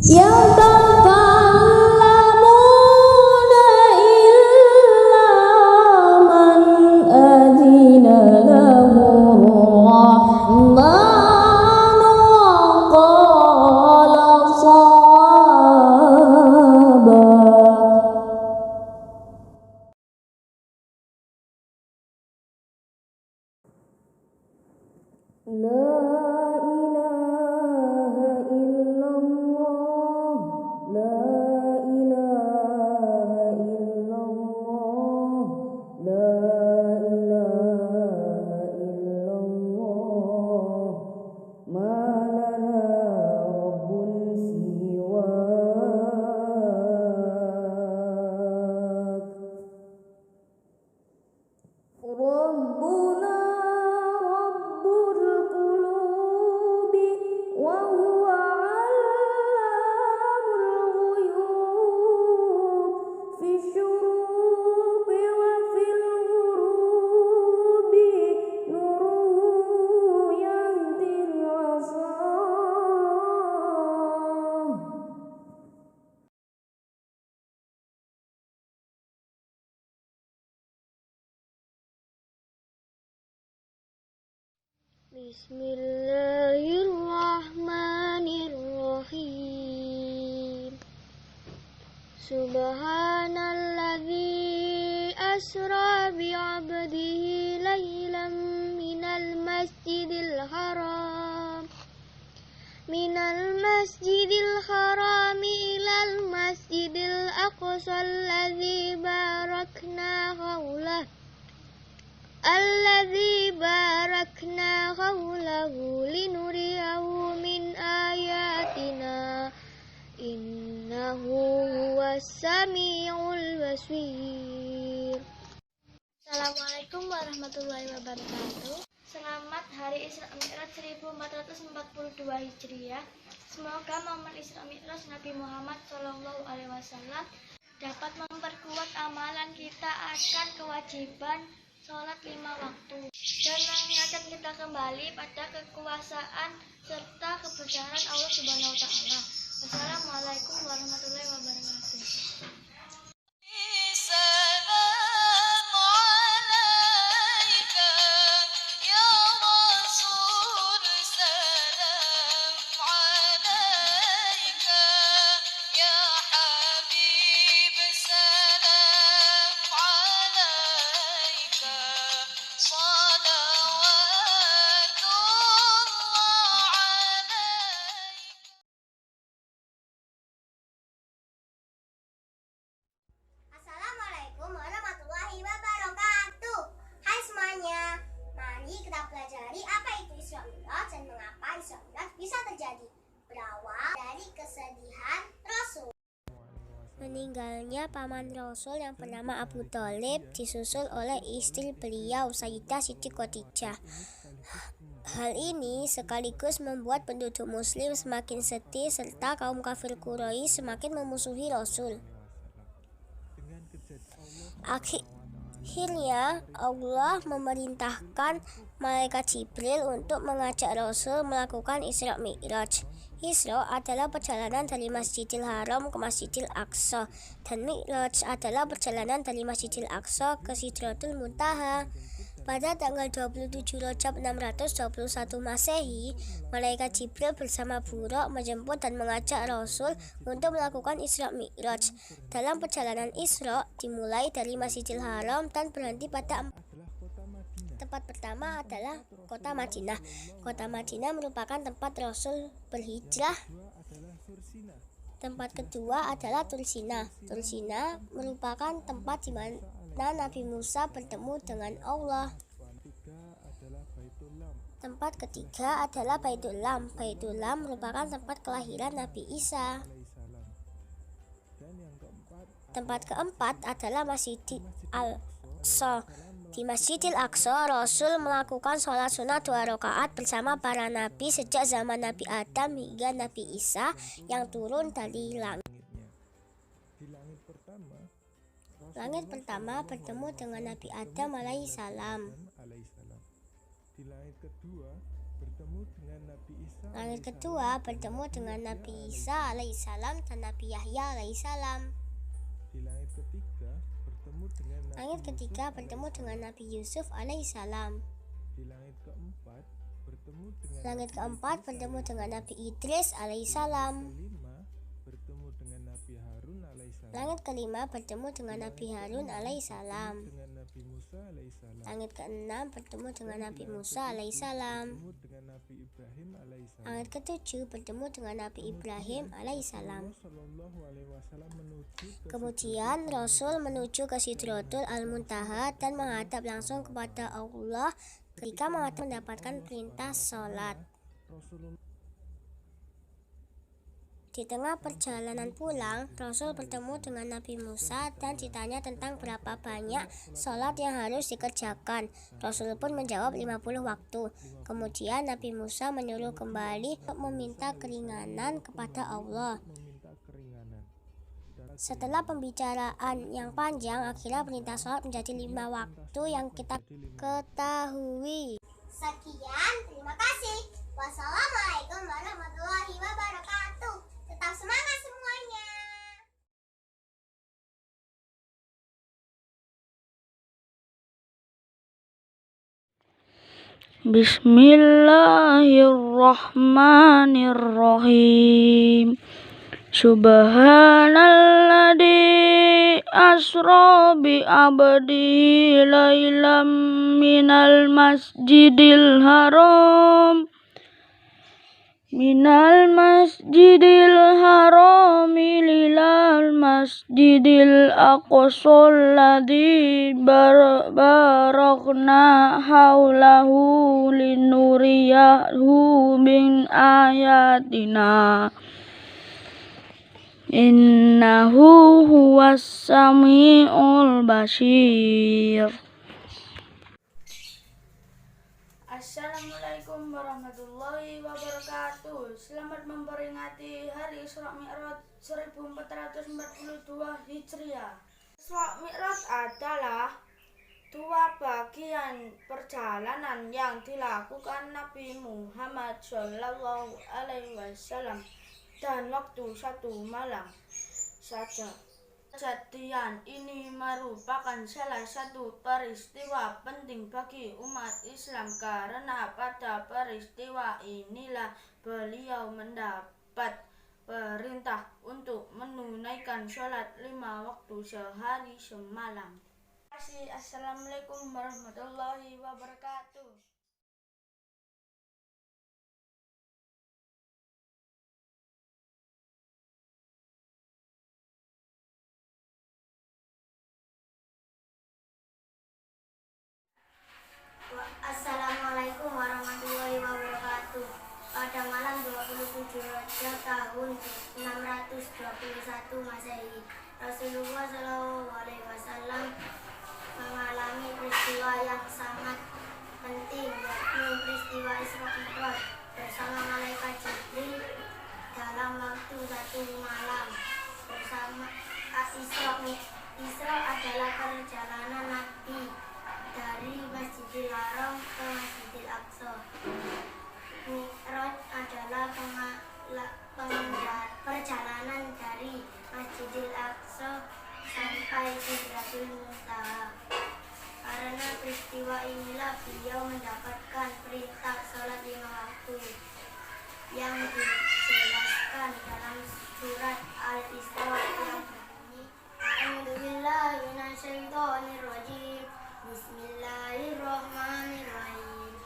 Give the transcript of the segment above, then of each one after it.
يتكلمون إلا من أذن له الرحمن وقال صوابا. لا إله إلا الله لا إله إلا الله لا إله إلا الله ما لنا رب سواك ربنا رب القلوب وهو علام الغيوب في الشروق وفي الغروب نوره يهدي العصا. Bismillahirrahmanirrahim. Subhanalladzi asra bi'abdihi laylan minal masjidil haram ilal masjidil aqsa alladzi barakna hawlahu linuriyahu min ayatina innahu huwas sami'ul basir. Assalamualaikum warahmatullahi wabarakatuh. Selamat Hari Isra Mi'raj 1442 Hijriah. Semoga momen Isra Mi'raj Nabi Muhammad SAW dapat memperkuat amalan kita akan kewajiban sholat 5 waktu dan mengingatkan kita kembali pada kekuasaan serta kebesaran Allah Subhanahu wa Ta'ala. Wassalamualaikum warahmatullahi wabarakatuh. Assalamualaikum warahmatullahi wabarakatuh. Hai semuanya, mari kita pelajari apa itu Isra Mi'raj dan mengapa Isra Mi'raj bisa terjadi. Berawal dari kesedihan Rasul. Meninggalnya paman Rasul yang bernama Abu Thalib disusul oleh istri beliau Sayyidah Siti Khadijah. Hal ini sekaligus membuat penduduk muslim semakin sedih serta kaum kafir Quraisy semakin memusuhi Rasul. Akhirnya Allah memerintahkan malaikat Jibril untuk mengajak Rasul melakukan Isra Mi'raj. Isra adalah perjalanan dari Masjidil Haram ke Masjidil Aqsa dan Mi'raj adalah perjalanan dari Masjidil Aqsa ke Sidratul Muntaha. Pada tanggal 27 Rajab 621 Masehi, malaikat Jibril bersama Buraq menjemput dan mengajak Rasul untuk melakukan Isra Mi'raj. Dalam perjalanan Isra dimulai dari Masjidil Haram dan berhenti pada tempat pertama adalah kota Madinah. Kota Madinah merupakan tempat Rasul berhijrah. Tempat kedua adalah Tursina. Tursina merupakan tempat di mana Nabi Musa bertemu dengan Allah. Tempat ketiga adalah Baitul Lam. Baitul Lam merupakan tempat kelahiran Nabi Isa. Tempat keempat adalah Masjidil Aqsa. Di Masjidil Aqsa, Rasul melakukan sholat sunat 2 rakaat bersama para nabi sejak zaman Nabi Adam hingga Nabi Isa yang turun dari langit. Langit pertama bertemu dengan Nabi Adam alaihissalam. Di langit kedua bertemu dengan Nabi Isa Langit kedua bertemu dengan Nabi Isa alaihissalam dan Nabi Yahya alaihissalam. Langit ketiga bertemu dengan Nabi Yusuf alaihissalam. Langit keempat bertemu dengan Nabi Idris alaihissalam. Langit kelima bertemu dengan Nabi Harun alaihissalam. Langit keenam bertemu dengan Nabi Musa alaihissalam. Langit ketujuh bertemu dengan Nabi Ibrahim alaihissalam. Kemudian Rasul menuju ke Sidratul Al-Muntaha dan menghadap langsung kepada Allah ketika mendapatkan perintah sholat. Di tengah perjalanan pulang, Rasul bertemu dengan Nabi Musa dan ditanya tentang berapa banyak sholat yang harus dikerjakan. Rasul pun menjawab 50 waktu. Kemudian Nabi Musa menyuruh kembali meminta keringanan kepada Allah. Setelah pembicaraan yang panjang, akhirnya perintah sholat menjadi 5 waktu yang kita ketahui. Sekian, terima kasih. Wassalamualaikum warahmatullahi wabarakatuh. Tetap semangat semuanya. Bismillahirrahmanirrahim. Subhanalladzi asra bi abdihi lailam minal masjidil haram ilal masjidil aqsal ladzi barakna haulahu linuriyahu min ayatina innahu huwas samiul basir. Assalamualaikum warahmatullahi wabarakatuh. Selamat memperingati Hari Isra Mi'raj 1442 Hijriah. Isra Mi'raj adalah dua bagian perjalanan yang dilakukan Nabi Muhammad SAW dan waktu 1 malam saja. Kejadian ini merupakan salah satu peristiwa penting bagi umat Islam karena pada peristiwa inilah beliau mendapat perintah untuk menunaikan sholat 5 waktu sehari semalam. Assalamualaikum warahmatullahi wabarakatuh. Assalamualaikum warahmatullahi wabarakatuh. Pada malam 27 Rajab tahun 621 Masehi, Rasulullah SAW mengalami peristiwa yang sangat penting, yakni peristiwa Isra Mi'raj bersama malaikat Jibril dalam waktu 1 malam. Bersama Isra adalah perjalanan Nabi dari Masjidil Haram ke Masjidil Aqsa. Mi'raj adalah perjalanan dari Masjidil Aqsa sampai Sidratul Muntaha. Karena peristiwa inilah beliau mendapatkan perintah sholat 5 waktu yang dijelaskan dalam surat Al-Isra yang berbunyi A'udzubillahi minasyaitonirrajim. Bismillahirrahmanirrahim.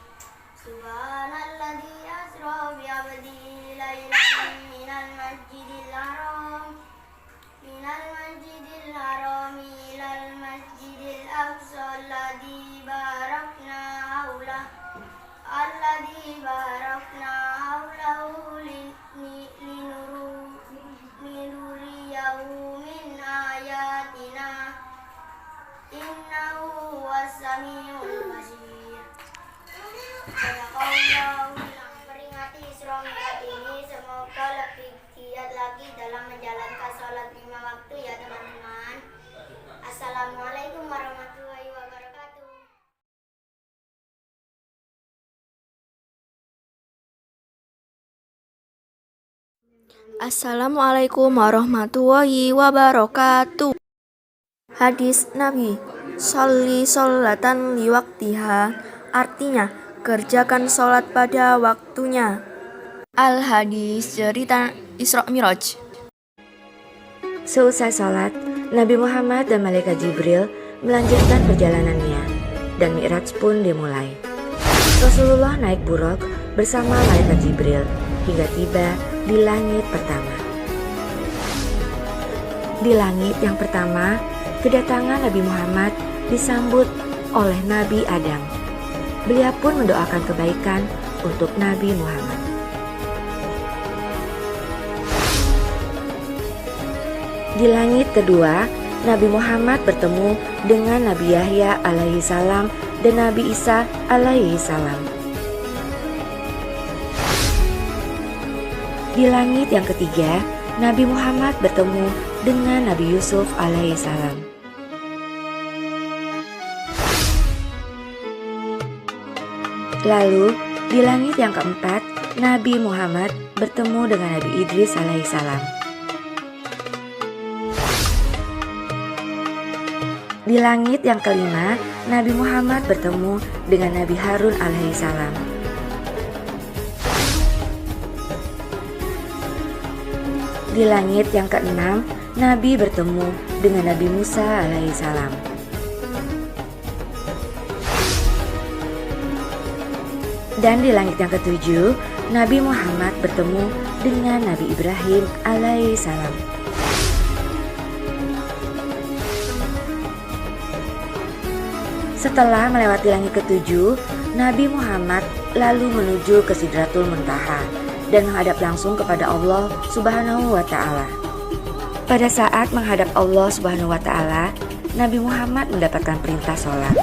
Subhanalladzi asra bi 'abdihi lailan minal masjidil haram ilal masjidil aqsa alladzi barakna haulahu linuriyahu min ayatina innahu huwas samiul basir. Peringati Isra Mi'raj ini semoga lebih giat lagi dalam menjalankan sholat 5 waktu ya teman-teman. Assalamualaikum warahmatullahi wabarakatuh. Assalamualaikum warahmatullahi wabarakatuh. Hadis Nabi, sholli sholatan liwaktiha, artinya kerjakan sholat pada waktunya. Al-Hadis, cerita Isra Miraj. Seusai sholat, Nabi Muhammad dan Malaikat Jibril melanjutkan perjalanannya, dan Mi'raj pun dimulai. Rasulullah naik buraq bersama Malaikat Jibril hingga tiba di langit pertama. Di langit yang pertama, kedatangan Nabi Muhammad disambut oleh Nabi Adam. Beliau pun mendoakan kebaikan untuk Nabi Muhammad. Di langit kedua, Nabi Muhammad bertemu dengan Nabi Yahya alaihi salam dan Nabi Isa alaihi salam. Di langit yang ketiga, Nabi Muhammad bertemu dengan Nabi Yusuf alaihi salam. Lalu, di langit yang keempat, Nabi Muhammad bertemu dengan Nabi Idris alaihi salam. Di langit yang kelima, Nabi Muhammad bertemu dengan Nabi Harun alaihi salam. Di langit yang keenam, Nabi bertemu dengan Nabi Musa alaihi salam. Dan di langit yang ketujuh, Nabi Muhammad bertemu dengan Nabi Ibrahim alaihi salam. Setelah melewati langit ketujuh, Nabi Muhammad lalu menuju ke Sidratul Muntaha dan menghadap langsung kepada Allah Subhanahu wa Ta'ala. Pada saat menghadap Allah Subhanahu wa Ta'ala, Nabi Muhammad mendapatkan perintah sholat,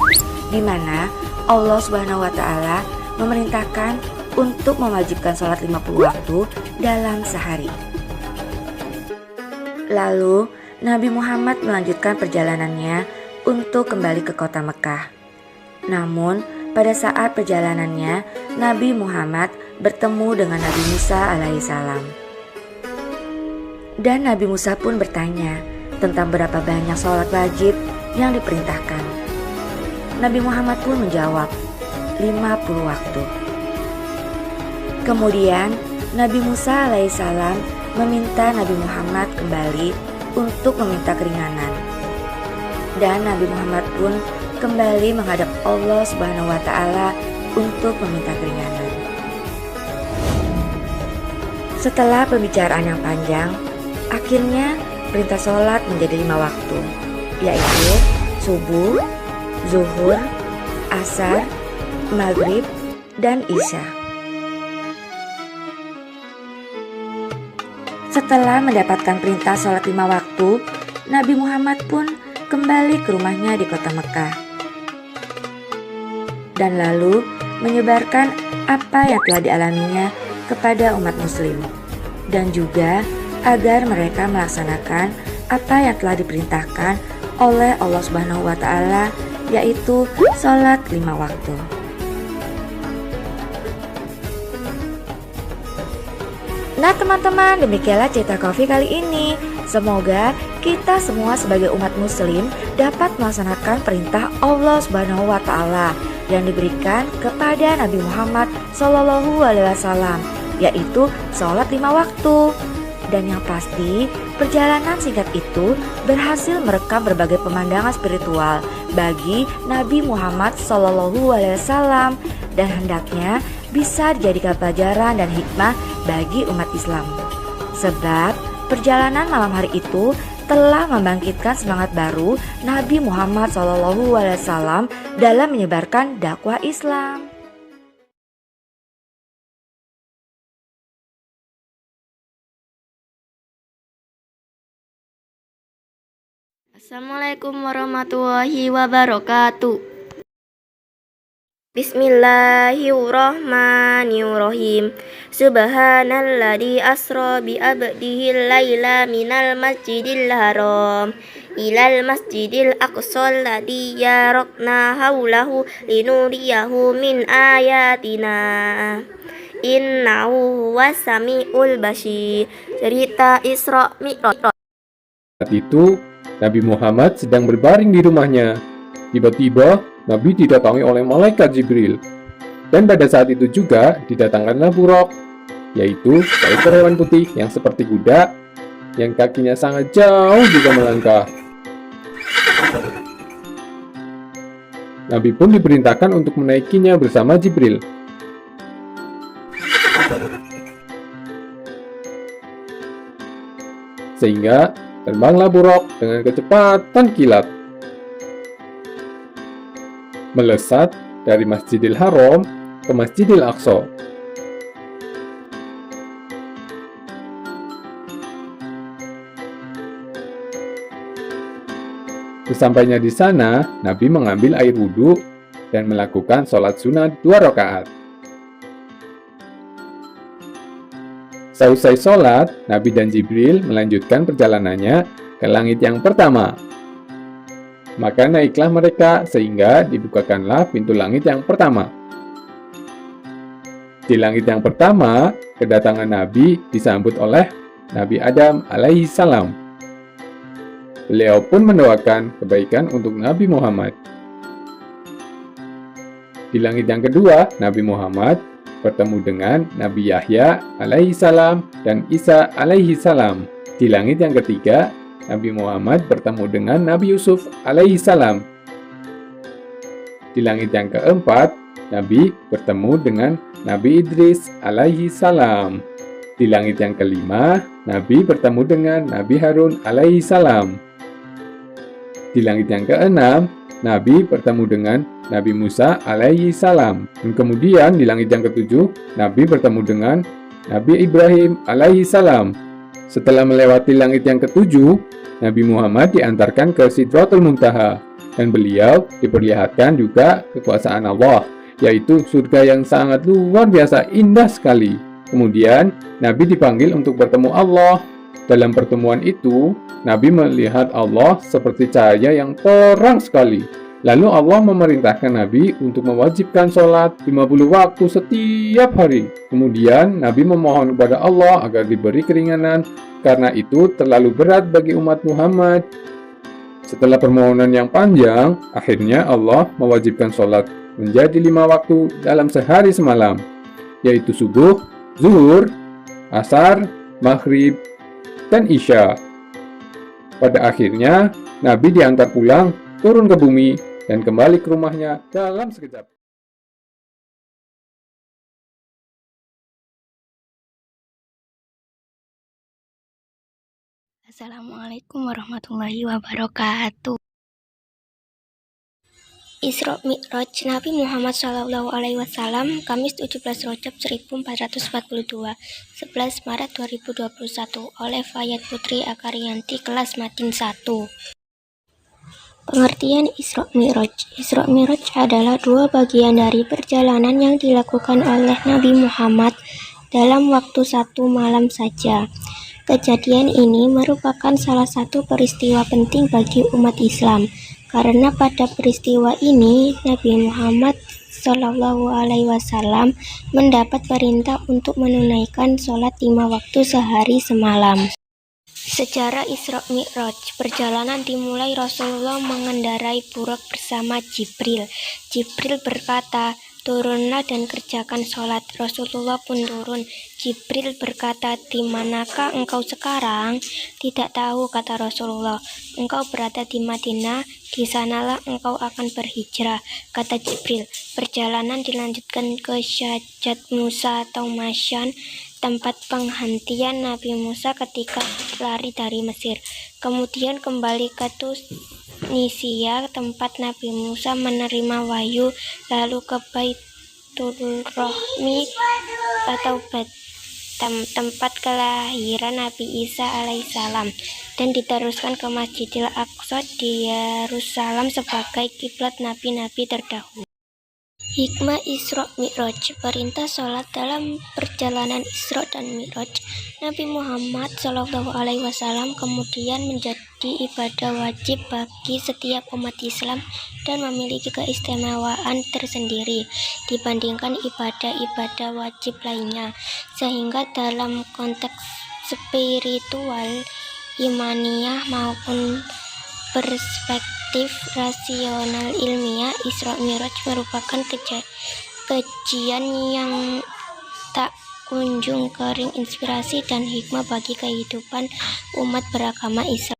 di mana Allah Subhanahu wa Ta'ala memerintahkan untuk mewajibkan sholat 50 waktu dalam sehari. Lalu, Nabi Muhammad melanjutkan perjalanannya untuk kembali ke kota Mekah. Namun, pada saat perjalanannya, Nabi Muhammad bertemu dengan Nabi Musa alaihi salam. Dan Nabi Musa pun bertanya tentang berapa banyak sholat wajib yang diperintahkan. Nabi Muhammad pun menjawab, 50 waktu. Kemudian, Nabi Musa alaihi salam meminta Nabi Muhammad kembali untuk meminta keringanan. Dan Nabi Muhammad pun kembali menghadap Allah Subhanahu wa Ta'ala untuk meminta keringanan. Setelah pembicaraan yang panjang, akhirnya perintah sholat menjadi 5 waktu, yaitu subuh, zuhur, asar, maghrib, dan isya. Setelah mendapatkan perintah sholat 5 waktu, Nabi Muhammad pun kembali ke rumahnya di kota Mekah dan lalu menyebarkan apa yang telah dialaminya kepada umat muslim, dan juga agar mereka melaksanakan apa yang telah diperintahkan oleh Allah Subhanahu wa Ta'ala, yaitu sholat 5 waktu. Nah teman-teman, demikianlah cerita Coffee kali ini. Semoga kita semua sebagai umat muslim dapat melaksanakan perintah Allah Subhanahu wa Ta'ala yang diberikan kepada Nabi Muhammad SAW, yaitu sholat 5 waktu. Dan yang pasti, perjalanan singkat itu berhasil merekam berbagai pemandangan spiritual bagi Nabi Muhammad SAW, dan hendaknya bisa dijadikan pelajaran dan hikmah bagi umat Islam. Sebab perjalanan malam hari itu telah membangkitkan semangat baru Nabi Muhammad SAW dalam menyebarkan dakwah Islam. Assalamualaikum warahmatullahi wabarakatuh. Bismillahirrahmanirrahim. Subhanalladzi asra bi abdihi laila minal masjidil haram ilal masjidil aqsal ladzi yarakna haulahu linuriyahu min ayatina Innahu huwas samiul basir. Cerita Isra Mi'raj. Saat itu, Nabi Muhammad sedang berbaring di rumahnya. Tiba-tiba, Nabi didatangi oleh malaikat Jibril. Dan pada saat itu juga didatangkanlah Buraq, yaitu seekor hewan putih yang seperti kuda, yang kakinya sangat jauh juga melangkah. Nabi pun diperintahkan untuk menaikinya bersama Jibril. Sehingga terbanglah Buraq dengan kecepatan kilat, melesat dari Masjidil Haram ke Masjidil Aqsa. Sesampainya di sana, Nabi mengambil air wudhu dan melakukan sholat sunat 2 rakaat. Seusai sholat, Nabi dan Jibril melanjutkan perjalanannya ke langit yang pertama. Maka naiklah mereka sehingga dibukakanlah pintu langit yang pertama. Di langit yang pertama, kedatangan Nabi disambut oleh Nabi Adam alaihi salam. Beliau pun mendoakan kebaikan untuk Nabi Muhammad. Di langit yang kedua, Nabi Muhammad bertemu dengan Nabi Yahya alaihi salam dan Isa alaihi salam. Di langit yang ketiga, Nabi Muhammad bertemu dengan Nabi Yusuf alaihi salam. Di langit yang keempat, Nabi bertemu dengan Nabi Idris alaihi salam. Di langit yang kelima, Nabi bertemu dengan Nabi Harun alaihi salam. Di langit yang keenam, Nabi bertemu dengan Nabi Musa alaihi salam. Dan kemudian di langit yang ketujuh, Nabi bertemu dengan Nabi Ibrahim alaihi salam. Setelah melewati langit yang ketujuh, Nabi Muhammad diantarkan ke Sidratul Muntaha. Dan beliau diperlihatkan juga kekuasaan Allah, yaitu surga yang sangat luar biasa indah sekali. Kemudian, Nabi dipanggil untuk bertemu Allah. Dalam pertemuan itu, Nabi melihat Allah seperti cahaya yang terang sekali. Lalu Allah memerintahkan Nabi untuk mewajibkan sholat 50 waktu setiap hari. Kemudian Nabi memohon kepada Allah agar diberi keringanan, karena itu terlalu berat bagi umat Muhammad. Setelah permohonan yang panjang, akhirnya Allah mewajibkan sholat menjadi 5 waktu dalam sehari semalam, yaitu subuh, zuhur, asar, maghrib, dan isya. Pada akhirnya, Nabi diantar pulang, turun ke bumi, dan kembali ke rumahnya dalam sekejap. Assalamualaikum warahmatullahi wabarakatuh. Isra Mi'raj Nabi Muhammad SAW, Kamis 17 Rajab 1442, 11 Maret 2021, oleh Fayat Putri Akaryanti, kelas Madin 1. Pengertian Isra Mi'raj. Isra Mi'raj adalah 2 bagian dari perjalanan yang dilakukan oleh Nabi Muhammad dalam waktu 1 malam saja. Kejadian ini merupakan salah satu peristiwa penting bagi umat Islam, karena pada peristiwa ini Nabi Muhammad SAW mendapat perintah untuk menunaikan sholat 5 waktu sehari semalam. Sejarah Isra Mi'raj. Perjalanan dimulai Rasulullah mengendarai Buraq bersama Jibril. Jibril berkata, "Turunlah dan kerjakan sholat." Rasulullah pun turun. Jibril berkata, "Di manakah engkau sekarang?" "Tidak tahu," kata Rasulullah. "Engkau berada di Madinah, di sanalah engkau akan berhijrah," kata Jibril. Perjalanan dilanjutkan ke Syajat Musa atau Masyan, tempat penghentian Nabi Musa ketika lari dari Mesir. Kemudian kembali ke Tunisia, tempat Nabi Musa menerima wahyu, lalu ke Baitul Rahmi atau tempat kelahiran Nabi Isa alaihissalam, dan diteruskan ke Masjidil Aqsa di Yerusalem sebagai kiblat nabi-nabi terdahulu. Hikmah Isra Mi'raj. Perintah sholat dalam perjalanan Isra dan Mi'raj. Nabi Muhammad SAW kemudian menjadi ibadah wajib bagi setiap umat Islam dan memiliki keistimewaan tersendiri dibandingkan ibadah-ibadah wajib lainnya, sehingga dalam konteks spiritual, imaniyah maupun perspektif rasional ilmiah, Isra Mi'raj merupakan kajian yang tak kunjung kering, inspirasi dan hikmah bagi kehidupan umat beragama Islam.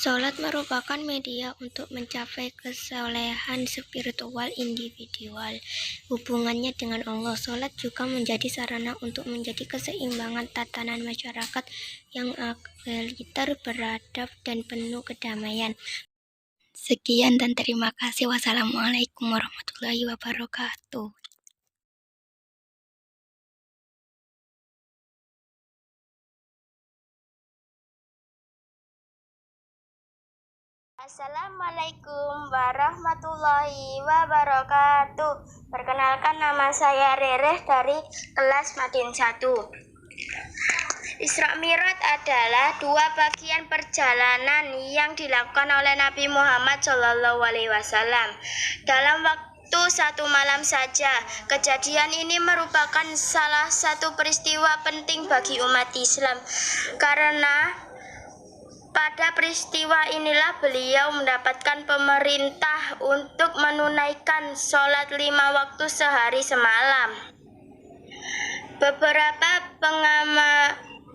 Salat merupakan media untuk mencapai kesolehan spiritual individual, hubungannya dengan Allah. Salat juga menjadi sarana untuk menjadi keseimbangan tatanan masyarakat yang egaliter, beradab, dan penuh kedamaian. Sekian dan terima kasih. Wassalamualaikum warahmatullahi wabarakatuh. Assalamualaikum warahmatullahi wabarakatuh. Perkenalkan, nama saya Rereh dari kelas Madin 1. Isra Mi'raj adalah dua bagian perjalanan yang dilakukan oleh Nabi Muhammad SAW dalam waktu 1 malam saja. Kejadian ini merupakan salah satu peristiwa penting bagi umat Islam karena pada peristiwa inilah beliau mendapatkan pemerintah untuk menunaikan sholat 5 waktu sehari semalam. Beberapa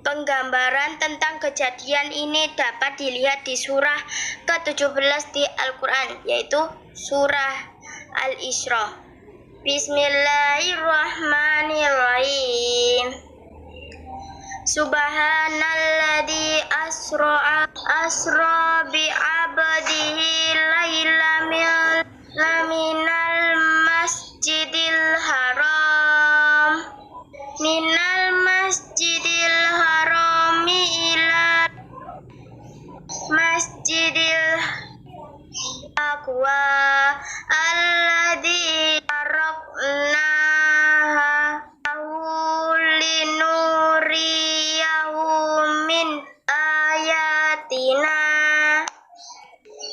penggambaran tentang kejadian ini dapat dilihat di surah ke-17 di Al-Quran, yaitu surah Al-Isra. Bismillahirrahmanirrahim. Subhanalladzi asra bi'abdihi laila minal masjidil haram ila masjidil aqwa alladzi barakna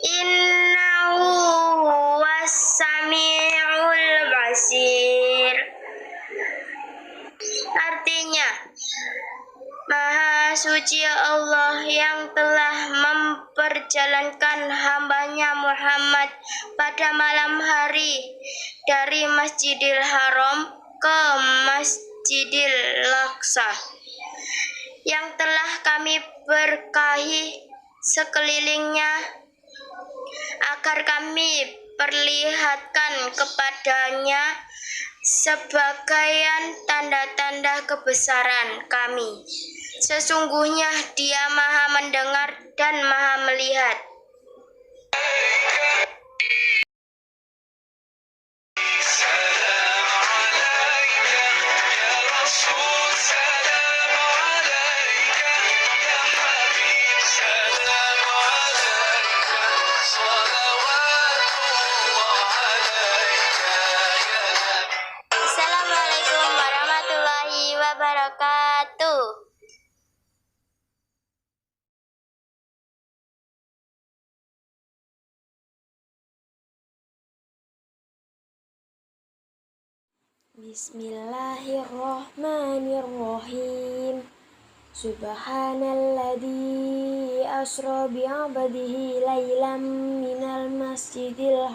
innahu huwas sami'ul basir. Artinya, Maha Suci Allah yang telah memperjalankan hambanya Muhammad pada malam hari dari Masjidil Haram ke Masjidil Aqsa, yang telah kami berkahi sekelilingnya agar kami perlihatkan kepadanya sebagian tanda-tanda kebesaran kami. Sesungguhnya Dia Maha mendengar dan Maha melihat. Assalamualaikum warahmatullahi wabarakatuh. Bismillahirrahmanirrahim. Subhanalladzi asra bi'abdihi lailam minal masjidil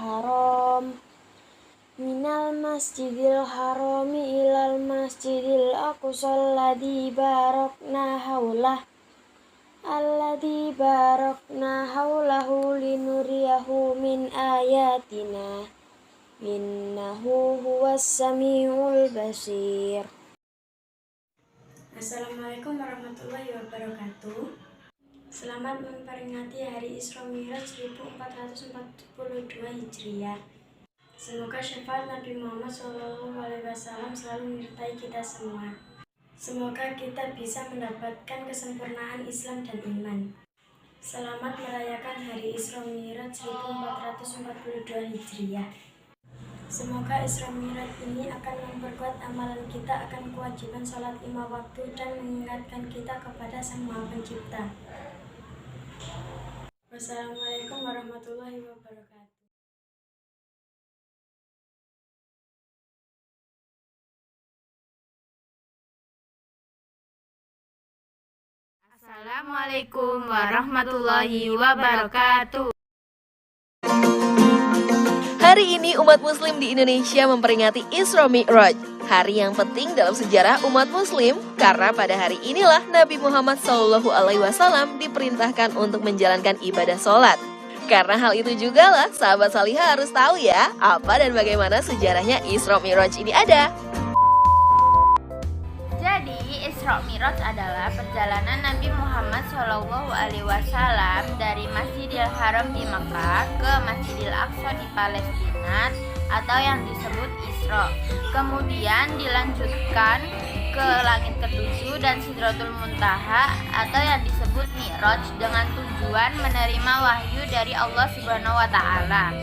harami ilal masjidil aqsa alladzi barakna haulahu linuriyahu min ayatina innahu huwas sami'ul basir. Assalamualaikum warahmatullahi wabarakatuh. Selamat memperingati Hari Isra Mi'raj 1442 Hijriah. Semoga syafaat Nabi Muhammad SAW selalu menyertai kita semua. Semoga kita bisa mendapatkan kesempurnaan Islam dan iman. Selamat merayakan Hari Isra Mi'raj 1442 Hijriah. Semoga Isra Mi'raj ini akan memperkuat amalan kita akan kewajiban sholat 5 waktu dan mengingatkan kita kepada Sang Maha Pencipta. Wassalamualaikum warahmatullahi wabarakatuh. Assalamualaikum warahmatullahi wabarakatuh. Hari ini umat muslim di Indonesia memperingati Isra Mi'raj, hari yang penting dalam sejarah umat muslim karena pada hari inilah Nabi Muhammad SAW diperintahkan untuk menjalankan ibadah sholat. Karena hal itu juga lah sahabat Salihah harus tahu ya apa dan bagaimana sejarahnya Isra Mi'raj ini ada. Jadi, Isra Mi'raj adalah perjalanan Nabi Muhammad SAW dari Masjidil Haram di Makkah ke Masjidil Aqsa di Palestina atau yang disebut Isra. Kemudian dilanjutkan ke langit ketujuh dan Sidratul Muntaha atau yang disebut Mi'raj dengan tujuan menerima wahyu dari Allah Subhanahu wa taala.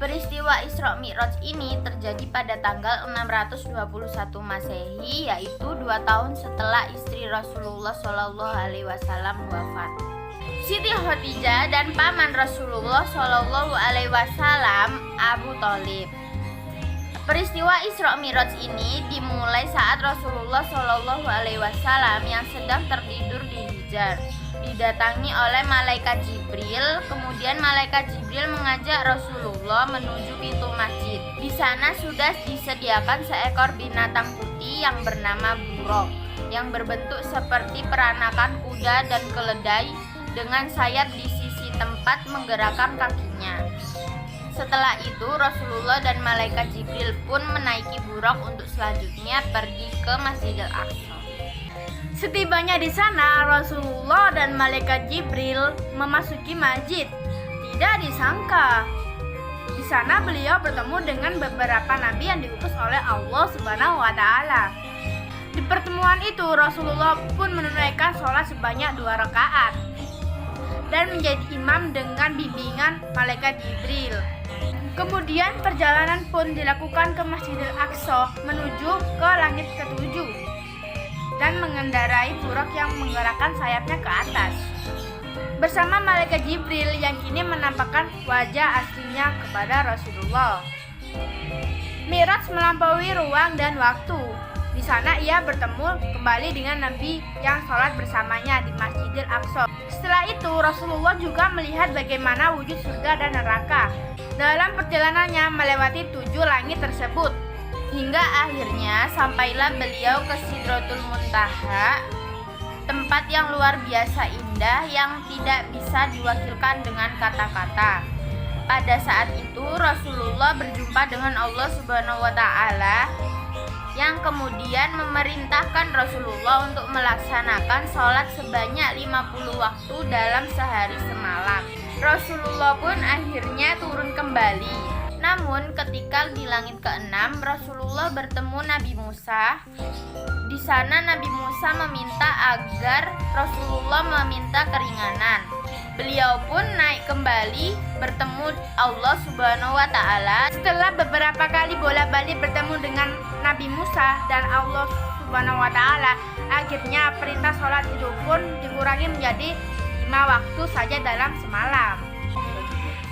Peristiwa Isra Mi'raj ini terjadi pada tanggal 621 Masehi, yaitu 2 tahun setelah istri Rasulullah SAW wafat. Siti Khadijah dan paman Rasulullah SAW, Abu Thalib. Peristiwa Isra Mi'raj ini dimulai saat Rasulullah SAW yang sedang tertidur di Hijar didatangi oleh malaikat Jibril. Kemudian malaikat Jibril mengajak Rasulullah menuju pintu masjid. Di sana sudah disediakan seekor binatang putih yang bernama buruk, yang berbentuk seperti peranakan kuda dan keledai dengan sayap di sisi tempat menggerakkan kakinya. Setelah itu Rasulullah dan malaikat Jibril pun menaiki buruk untuk selanjutnya pergi ke Masjidil Aqsa. Setibanya di sana, Rasulullah dan malaikat Jibril memasuki masjid. Tidak disangka, di sana beliau bertemu dengan beberapa nabi yang diutus oleh Allah Subhanahu wa taala. Di pertemuan itu Rasulullah pun menunaikan sholat sebanyak 2 rakaat dan menjadi imam dengan bimbingan malaikat Jibril. Kemudian perjalanan pun dilakukan ke Masjidil Aqsa menuju ke langit ketujuh dan mengendarai buruk yang menggerakkan sayapnya ke atas bersama malaikat Jibril yang kini menampakkan wajah aslinya kepada Rasulullah. Mi'raj melampaui ruang dan waktu. Di sana ia bertemu kembali dengan Nabi yang sholat bersamanya di Masjidil Aqsa. Setelah itu Rasulullah juga melihat bagaimana wujud surga dan neraka dalam perjalanannya melewati 7 langit tersebut. Hingga akhirnya sampailah beliau ke Sidratul Muntaha, tempat yang luar biasa indah yang tidak bisa diwakilkan dengan kata-kata. Pada saat itu Rasulullah berjumpa dengan Allah Subhanahu wa taala yang kemudian memerintahkan Rasulullah untuk melaksanakan sholat sebanyak 50 waktu dalam sehari semalam. Rasulullah pun akhirnya turun kembali. Namun ketika di langit ke-6 Rasulullah bertemu Nabi Musa. Di sana Nabi Musa meminta agar Rasulullah meminta keringanan. Beliau pun naik kembali bertemu Allah Subhanahu wa taala. Setelah beberapa kali bolak-balik bertemu dengan Nabi Musa dan Allah Subhanahu wa taala, akhirnya perintah sholat itu pun dikurangi menjadi 5 waktu saja dalam semalam.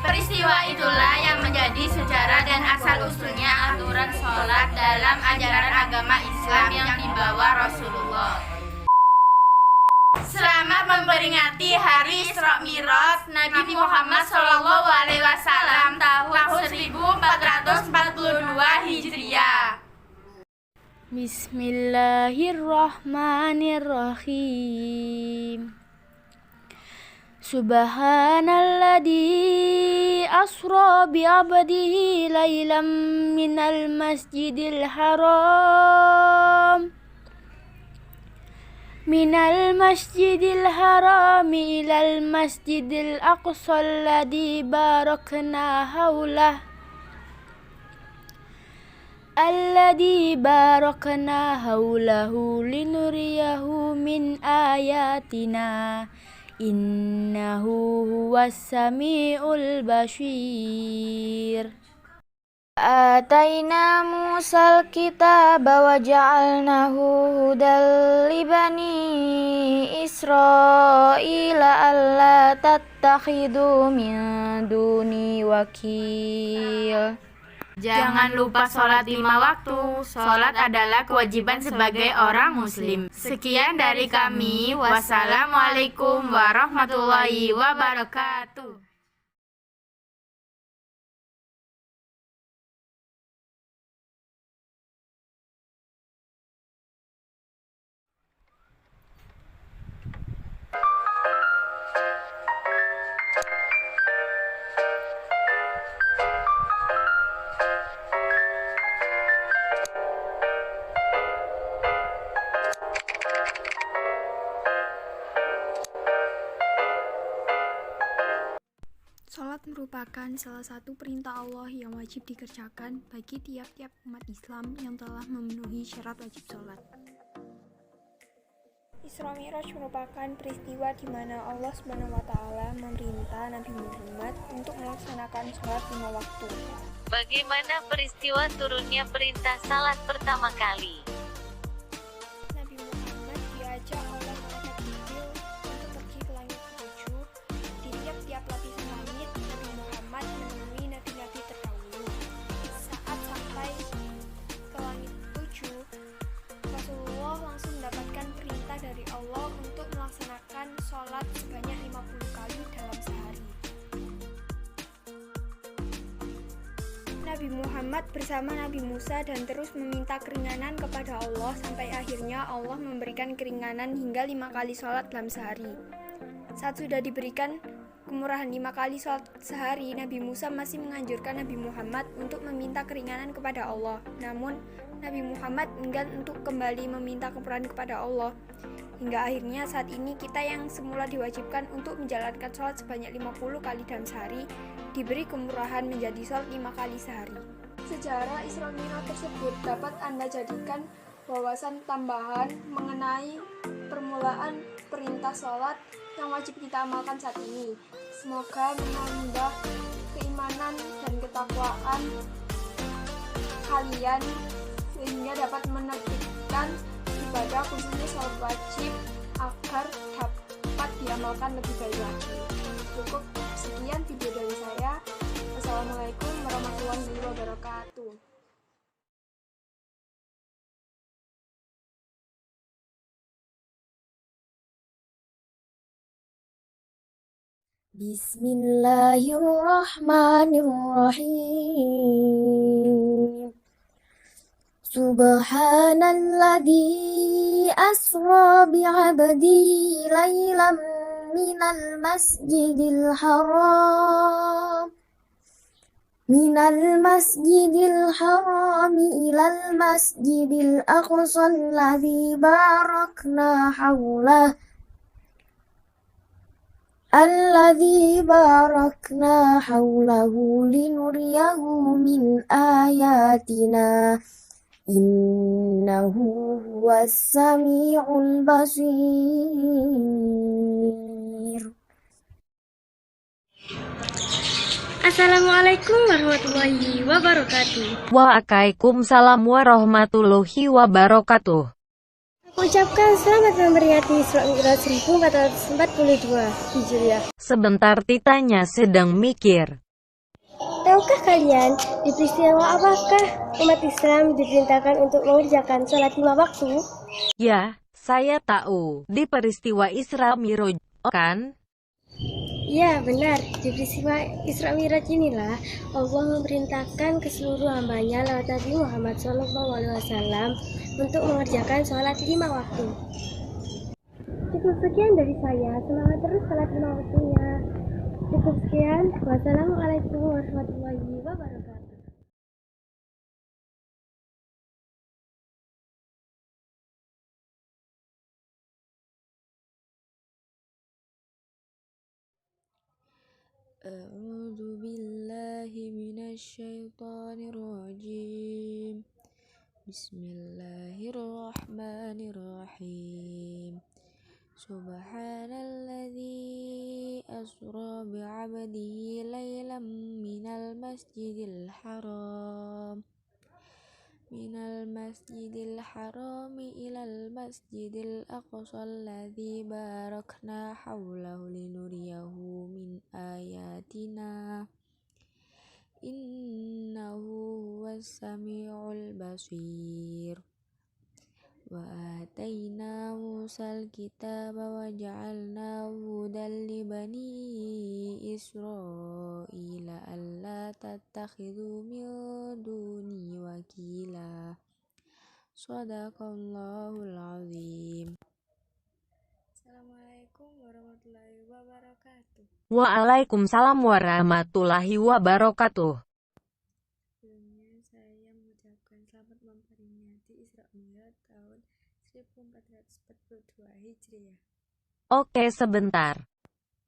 Peristiwa itulah yang menjadi sejarah dan asal-usulnya aturan sholat dalam ajaran agama Islam yang dibawa Rasulullah. Selamat memperingati Hari Isra Mi'raj Nabi Muhammad SAW tahun 1442 Hijriah. Bismillahirrahmanirrahim. Subhanalladzi asra bi'abdihi laylam minal masjidil haram ilal masjidil aqsa alladzi barakna haulahu linuriyahu min ayatina innahu huwas samiul basir. آتينا موسى الكتاب وجعلناه هدى لبني إسرائيل ألا تتخذوا من دوني وكيل. Jangan lupa sholat 5 waktu. Sholat adalah kewajiban sebagai orang muslim. Sekian dari kami. Wassalamualaikum warahmatullahi wabarakatuh. Salat merupakan salah satu perintah Allah yang wajib dikerjakan bagi tiap-tiap umat Islam yang telah memenuhi syarat wajib salat. Isra Mi'raj merupakan peristiwa di mana Allah SWT memerintah Nabi Muhammad untuk melaksanakan salat 5 waktu. Bagaimana peristiwa turunnya perintah salat pertama kali? Nabi Muhammad diajak oleh malaikat Jibril untuk pergi ke langit ketujuh. Di tiap-tiap lapisan langit, Nabi Muhammad menemui nabi-nabi terdahulu. Saat sampai ke langit ketujuh, Rasulullah langsung mendapatkan perintah dari Allah untuk melaksanakan sholat sebanyak 50 kali dalam sehari. Nabi Muhammad bersama Nabi Musa dan terus meminta keringanan kepada Allah sampai akhirnya Allah memberikan keringanan hingga 5 kali sholat dalam sehari. Saat sudah diberikan kemurahan 5 kali sholat sehari, Nabi Musa masih menganjurkan Nabi Muhammad untuk meminta keringanan kepada Allah. Namun, Nabi Muhammad enggan untuk kembali meminta kemurahan kepada Allah. Hingga akhirnya saat ini kita yang semula diwajibkan untuk menjalankan sholat sebanyak 50 kali dalam sehari, diberi kemurahan menjadi sholat 5 kali sehari. Sejarah Isra Mi'raj tersebut dapat Anda jadikan wawasan tambahan mengenai permulaan perintah sholat yang wajib kita amalkan saat ini. Semoga menambah keimanan dan ketakwaan kalian sehingga dapat menerbitkan ibadah khususnya sholat wajib agar dapat diamalkan lebih baik lagi. Cukup sekian video dari saya. Wassalamualaikum warahmatullahi wabarakatuh. Bismillahirrahmanirrahim. Subhanalladzi asra bi'abdihi laylan minal masjidil haram ilal masjidil aqsa alladzi barakna hawlahu linuriyahu min ayatina innahu huwas sami'ul basir. Assalamualaikum warahmatullahi wabarakatuh. Waalaikumsalam warahmatullahi wabarakatuh. Aku ucapkan selamat memperingati Isra Mi'raj 1442 Hijriah. Sebentar titanya sedang mikir. Tahukah kalian di peristiwa apakah umat Islam diperintahkan untuk mengerjakan sholat 5 waktu? Ya, saya tahu. Di peristiwa Isra Mi'raj, kan? Ya, benar. Di peristiwa Isra Mi'raj inilah Allah memerintahkan ke seluruh hambanya lewat Nabi Muhammad SAW untuk mengerjakan sholat 5 waktu. Cukup sekian dari saya. Semangat terus sholat 5 waktunya. Cukup sekian. Wassalamualaikum warahmatullahi wabarakatuh. A'udzu billahi minasyaitonir rajim. Bismillahirrahmanirrahim. Subhanalladzi أسرى بعبده ليلا من المسجد الحرام إلى المسجد الأقصى الذي باركنا حوله لنريه من آياتنا إنه هو السميع البصير وآتينا موسى الكتاب وجعلناه هدى لبني إسرائيل ألا تتخذوا من دوني وكيلا صدق الله العظيم. Assalamualaikum warahmatullahi wabarakatuh. Waalaikumsalam warahmatullahi wabarakatuh. Sebelumnya saya mengucapkan selamat memperingati Isra Mi'raj tahun 1442 Hijriah. Oke, sebentar.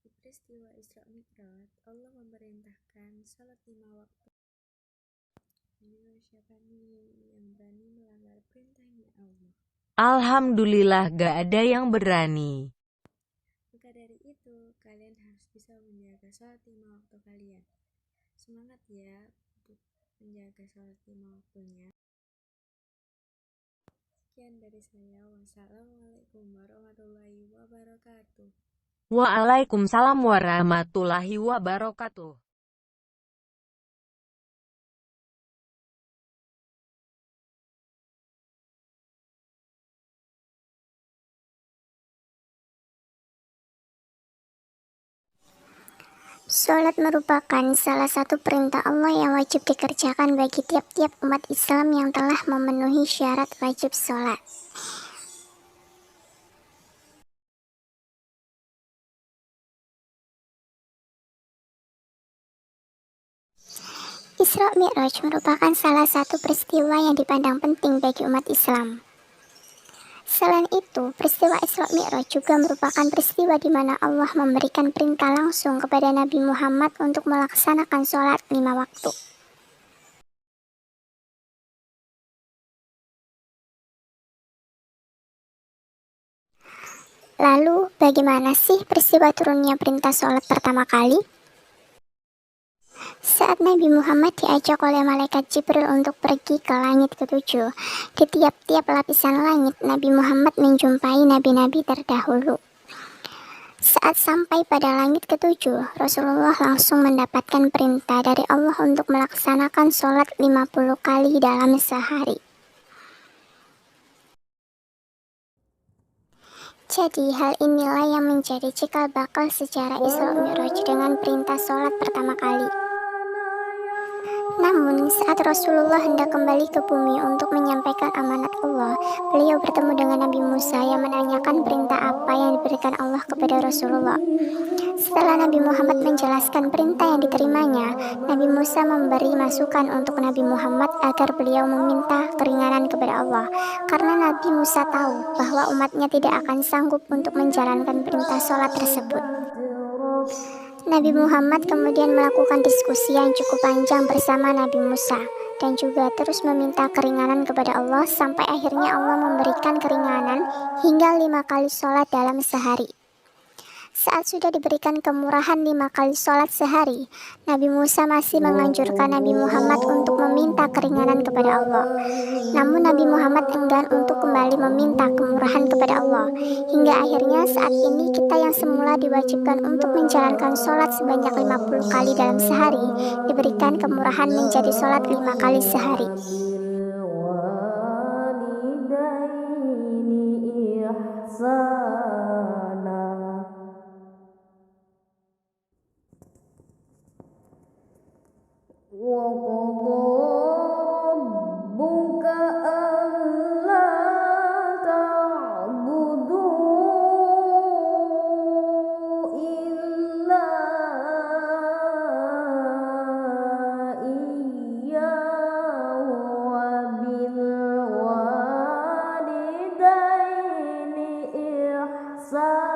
Di peristiwa Isra Mi'raj, Allah memerintahkan salat 5 waktu. Ini siapa nih yang berani melanggar perintahnya Allah? Alhamdulillah gak ada yang berani. Maka dari itu, kalian harus bisa menjaga salat 5 waktu kalian. Semangat ya untuk menjaga salat 5 waktunya. Sekian dari saya. Wassalamualaikum warahmatullahi wabarakatuh. Waalaikumsalam warahmatullahi wabarakatuh. Sholat merupakan salah satu perintah Allah yang wajib dikerjakan bagi tiap-tiap umat Islam yang telah memenuhi syarat wajib sholat. Isra Mi'raj merupakan salah satu peristiwa yang dipandang penting bagi umat Islam. Selain itu, peristiwa Isra Mi'raj juga merupakan peristiwa di mana Allah memberikan perintah langsung kepada Nabi Muhammad untuk melaksanakan sholat 5 waktu. Lalu, bagaimana sih peristiwa turunnya perintah sholat pertama kali? Saat Nabi Muhammad diajak oleh malaikat Jibril untuk pergi ke langit ke-7, di tiap-tiap lapisan langit, Nabi Muhammad menjumpai nabi-nabi terdahulu. Saat sampai pada langit ke-7, Rasulullah langsung mendapatkan perintah dari Allah untuk melaksanakan sholat 50 kali dalam sehari. Jadi hal inilah yang menjadi cikal bakal sejarah Isra Mi'raj dengan perintah sholat pertama kali. Namun, saat Rasulullah hendak kembali ke bumi untuk menyampaikan amanat Allah, beliau bertemu dengan Nabi Musa yang menanyakan perintah apa yang diberikan Allah kepada Rasulullah. Setelah Nabi Muhammad menjelaskan perintah yang diterimanya, Nabi Musa memberi masukan untuk Nabi Muhammad agar beliau meminta keringanan kepada Allah, karena Nabi Musa tahu bahwa umatnya tidak akan sanggup untuk menjalankan perintah sholat tersebut. Nabi Muhammad kemudian melakukan diskusi yang cukup panjang bersama Nabi Musa dan juga terus meminta keringanan kepada Allah sampai akhirnya Allah memberikan keringanan hingga 5 kali sholat dalam sehari. Saat sudah diberikan kemurahan 5 kali sholat sehari, Nabi Musa masih menganjurkan Nabi Muhammad untuk meminta keringanan kepada Allah. Namun Nabi Muhammad enggan untuk kembali meminta kemurahan kepada Allah. Hingga akhirnya saat ini kita yang semula diwajibkan untuk menjalankan sholat sebanyak 50 kali dalam sehari, diberikan kemurahan menjadi sholat 5 kali sehari. Sa